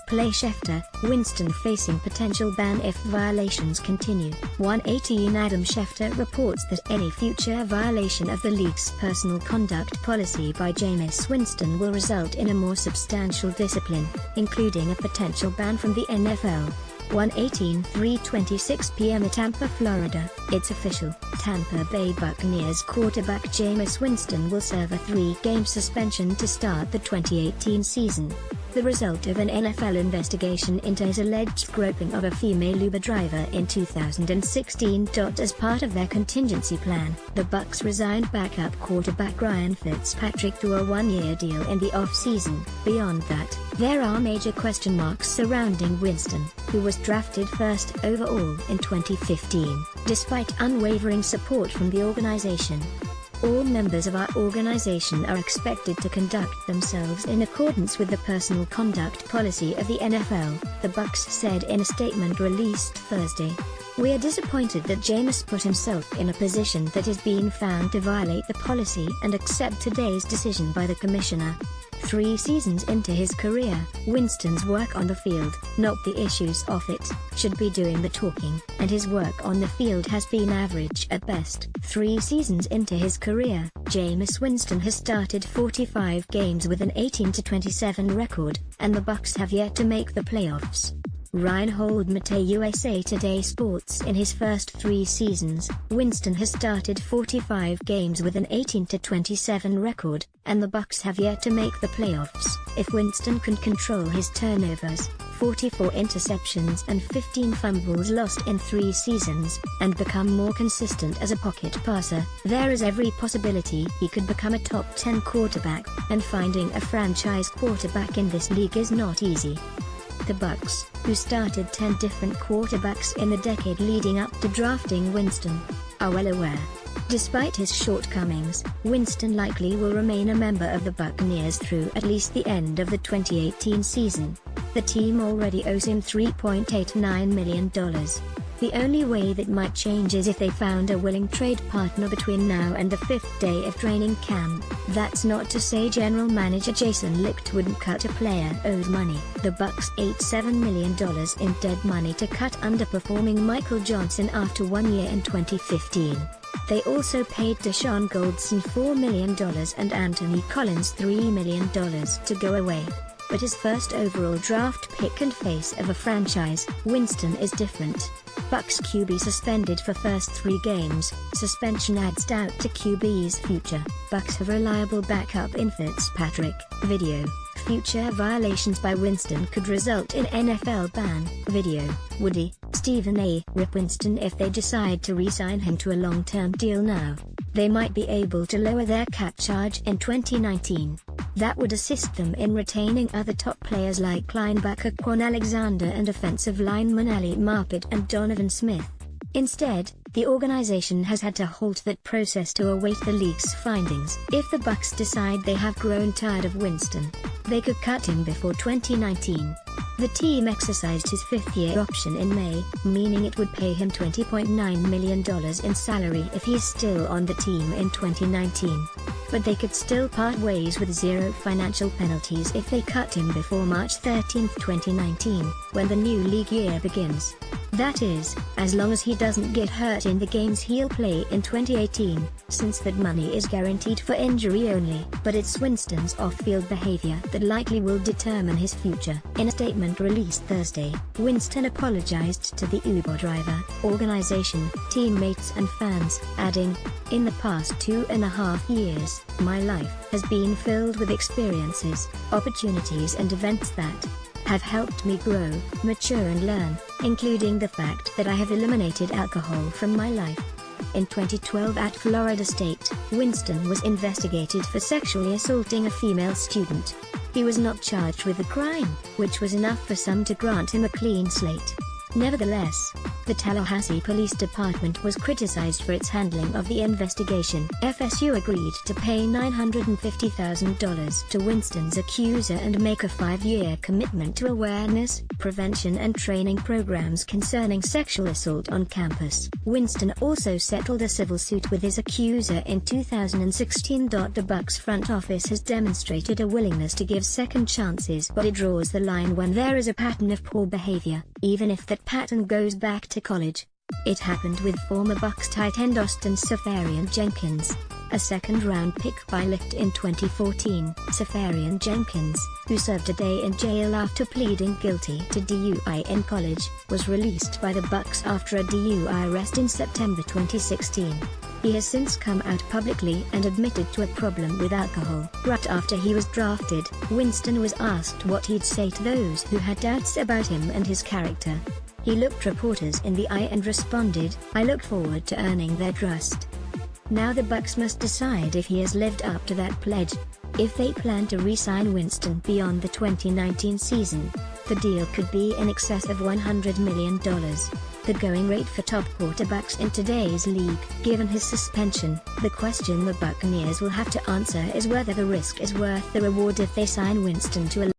playSchefter, Winston facing potential ban if violations continue. 118 Adam Schefter reports that any future violation of the league's personal conduct policy by Jameis Winston will result in a more substantial discipline, including a potential ban from the NFL. 3:26 p.m. at Tampa, Florida. It's official. Tampa Bay Buccaneers quarterback Jameis Winston will serve a 3-game suspension to start the 2018 season, the result of an NFL investigation into his alleged groping of a female Uber driver in 2016. As part of their contingency plan, the Bucs resigned backup quarterback Ryan Fitzpatrick to a 1-year deal in the off-season. Beyond that, there are major question marks surrounding Winston, who was drafted first overall in 2015, despite unwavering support from the organization. All members of our organization are expected to conduct themselves in accordance with the personal conduct policy of the NFL, the Bucs said in a statement released Thursday. "We are disappointed that Jameis put himself in a position that is being found to violate the policy and accept today's decision by the commissioner." 3 seasons into his career, Winston's work on the field, not the issues off it, should be doing the talking, and his work on the field has been average at best. 3 seasons into his career, Jameis Winston has started 45 games with an 18-27 record, and the Bucs have yet to make the playoffs. Reinhold Mate USA Today Sports. In his first 3 seasons, Winston has started 45 games with an 18-27 record, and the Bucs have yet to make the playoffs. If Winston can control his turnovers, 44 interceptions and 15 fumbles lost in 3 seasons, and become more consistent as a pocket passer, there is every possibility he could become a top 10 quarterback, and finding a franchise quarterback in this league is not easy. The Bucs, who started 10 different quarterbacks in the decade leading up to drafting Winston, are well aware. Despite his shortcomings, Winston likely will remain a member of the Buccaneers through at least the end of the 2018 season. The team already owes him $3.89 million. The only way that might change is if they found a willing trade partner between now and the 5th day of training camp. That's not to say General Manager Jason Licht wouldn't cut a player owed money. The Bucs ate $7 million in dead money to cut underperforming Michael Johnson after 1 year in 2015. They also paid Deshaun Goldson $4 million and Anthony Collins $3 million to go away. But his first overall draft pick and face of a franchise, Winston is different. Bucs QB suspended for first 3 games. Suspension adds doubt to QB's future. Bucs have reliable backup in Fitzpatrick. Video. Future violations by Winston could result in NFL ban. Video. Woody, Stephen A. Rip Winston. If they decide to re-sign him to a long-term deal now, they might be able to lower their cap charge in 2019. That would assist them in retaining other top players like linebacker Quan Alexander and offensive lineman Ali Marpet and Donovan Smith. Instead, the organization has had to halt that process to await the league's findings. If the Bucs decide they have grown tired of Winston, they could cut him before 2019. The team exercised his 5th-year option in May, meaning it would pay him $20.9 million in salary if he is still on the team in 2019. But they could still part ways with 0 financial penalties if they cut him before March 13, 2019, when the new league year begins. That is, as long as he doesn't get hurt in the games he'll play in 2018, since that money is guaranteed for injury only. But it's Winston's off-field behavior that likely will determine his future. In a statement released Thursday, Winston apologized to the Uber driver, organization, teammates and fans, adding, "In the past 2.5 years, my life has been filled with experiences, opportunities and events that have helped me grow, mature and learn, including the fact that I have eliminated alcohol from my life." In 2012 at Florida State, Winston was investigated for sexually assaulting a female student. He was not charged with the crime, which was enough for some to grant him a clean slate. Nevertheless, the Tallahassee Police Department was criticized for its handling of the investigation. FSU agreed to pay $950,000 to Winston's accuser and make a 5-year commitment to awareness, prevention and training programs concerning sexual assault on campus. Winston also settled a civil suit with his accuser in 2016. The Bucs front office has demonstrated a willingness to give second chances, but it draws the line when there is a pattern of poor behavior, even if that pattern goes back to college. It happened with former Bucs tight end Austin Seferian-Jenkins, a second-round pick by Licht in 2014. Seferian-Jenkins, who served a day in jail after pleading guilty to DUI in college, was released by the Bucs after a DUI arrest in September 2016. He has since come out publicly and admitted to a problem with alcohol. Right after he was drafted, Winston was asked what he'd say to those who had doubts about him and his character. He looked reporters in the eye and responded, "I look forward to earning their trust." Now the Bucs must decide if he has lived up to that pledge. If they plan to re-sign Winston beyond the 2019 season, the deal could be in excess of $100 million. The going rate for top quarterbacks in today's league. Given his suspension, the question the Buccaneers will have to answer is whether the risk is worth the reward if they sign Winston to a